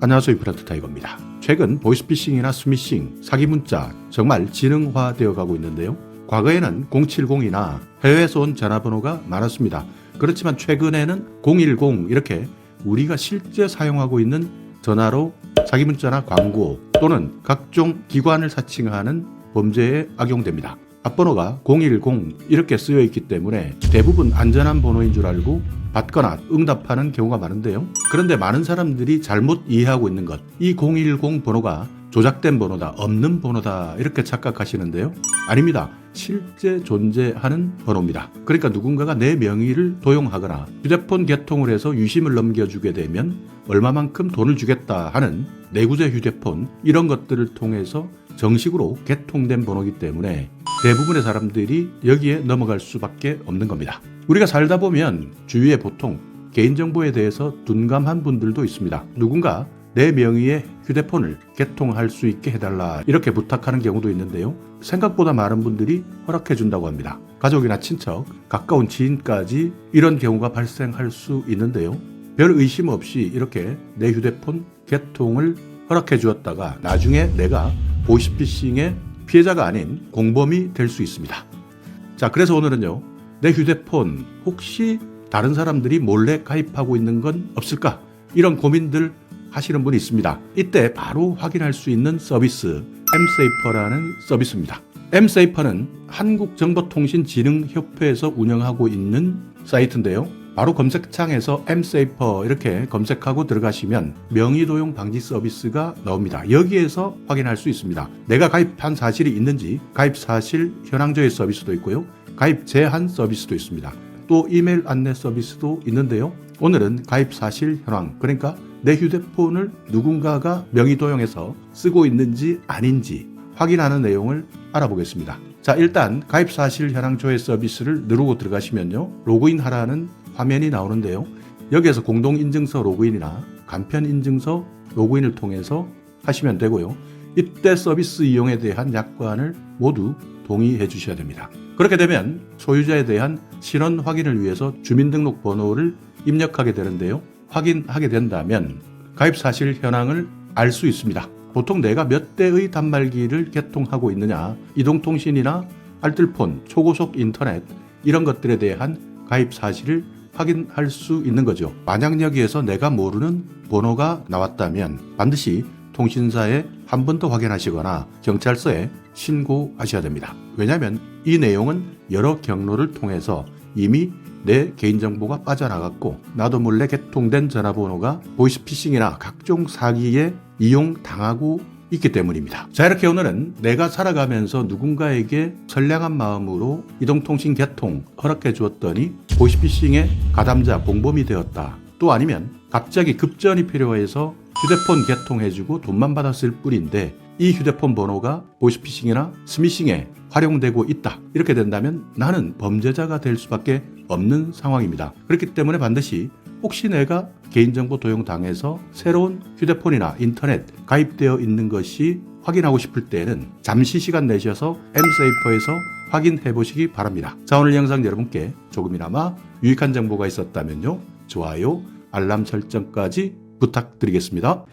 안녕하세요. 프란트 타이거입니다. 최근 보이스피싱이나 스미싱, 사기 문자 정말 지능화되어 가고 있는데요. 과거에는 070이나 해외에서 온 전화번호가 많았습니다. 그렇지만 최근에는 010 이렇게 우리가 실제 사용하고 있는 전화로 사기 문자나 광고 또는 각종 기관을 사칭하는 범죄에 악용됩니다. 앞번호가 010 이렇게 쓰여 있기 때문에 대부분 안전한 번호인 줄 알고 받거나 응답하는 경우가 많은데요. 그런데 많은 사람들이 잘못 이해하고 있는 것, 이 010 번호가 조작된 번호다, 없는 번호다 이렇게 착각하시는데요. 아닙니다. 실제 존재하는 번호입니다. 그러니까 누군가가 내 명의를 도용하거나 휴대폰 개통을 해서 유심을 넘겨주게 되면 얼마만큼 돈을 주겠다 하는 내구재 휴대폰 이런 것들을 통해서 정식으로 개통된 번호이기 때문에 대부분의 사람들이 여기에 넘어갈 수밖에 없는 겁니다. 우리가 살다 보면 주위에 보통 개인정보에 대해서 둔감한 분들도 있습니다. 누군가 내 명의의 휴대폰을 개통할 수 있게 해달라 이렇게 부탁하는 경우도 있는데요. 생각보다 많은 분들이 허락해 준다고 합니다. 가족이나 친척, 가까운 지인까지 이런 경우가 발생할 수 있는데요. 별 의심 없이 이렇게 내 휴대폰 개통을 허락해 주었다가 나중에 내가 보이스피싱의 피해자가 아닌 공범이 될 수 있습니다. 자, 그래서 오늘은요. 내 휴대폰 혹시 다른 사람들이 몰래 가입하고 있는 건 없을까? 이런 고민들 하시는 분이 있습니다. 이때 바로 확인할 수 있는 서비스 mSafer라는 서비스입니다. mSafer는 한국정보통신진흥협회에서 운영하고 있는 사이트인데요. 바로 검색창에서 mSafer 이렇게 검색하고 들어가시면 명의도용 방지 서비스가 나옵니다. 여기에서 확인할 수 있습니다. 내가 가입한 사실이 있는지 가입 사실 현황 조회 서비스도 있고요. 가입 제한 서비스도 있습니다. 또 이메일 안내 서비스도 있는데요. 오늘은 가입 사실 현황, 그러니까 내 휴대폰을 누군가가 명의 도용해서 쓰고 있는지 아닌지 확인하는 내용을 알아보겠습니다. 자, 일단 가입 사실 현황 조회 서비스를 누르고 들어가시면요. 로그인 하라는 화면이 나오는데요. 여기에서 공동인증서 로그인이나 간편인증서 로그인을 통해서 하시면 되고요. 이때 서비스 이용에 대한 약관을 모두 동의해 주셔야 됩니다. 그렇게 되면 소유자에 대한 신원 확인을 위해서 주민등록번호를 입력하게 되는데요. 확인하게 된다면 가입 사실 현황을 알 수 있습니다. 보통 내가 몇 대의 단말기를 개통하고 있느냐, 이동통신이나 알뜰폰, 초고속 인터넷 이런 것들에 대한 가입 사실을 확인할 수 있는 거죠. 만약 여기에서 내가 모르는 번호가 나왔다면 반드시 통신사에 한 번 더 확인하시거나 경찰서에 신고하셔야 됩니다. 왜냐하면 이 내용은 여러 경로를 통해서 이미 내 개인정보가 빠져나갔고 나도 몰래 개통된 전화번호가 보이스피싱이나 각종 사기에 이용당하고 있기 때문입니다. 자, 이렇게 오늘은 내가 살아가면서 누군가에게 선량한 마음으로 이동통신 개통 허락해 주었더니 보이스피싱의 가담자 공범이 되었다. 또 아니면 갑자기 급전이 필요해서 휴대폰 개통해주고 돈만 받았을 뿐인데 이 휴대폰 번호가 보이스피싱이나 스미싱에 활용되고 있다. 이렇게 된다면 나는 범죄자가 될 수밖에 없는 상황입니다. 그렇기 때문에 반드시 혹시 내가 개인정보 도용당해서 새로운 휴대폰이나 인터넷 가입되어 있는 것이 확인하고 싶을 때는 잠시 시간 내셔서 mSafer에서 확인해 보시기 바랍니다. 자, 오늘 영상 여러분께 조금이나마 유익한 정보가 있었다면요. 좋아요, 알람 설정까지 부탁드리겠습니다.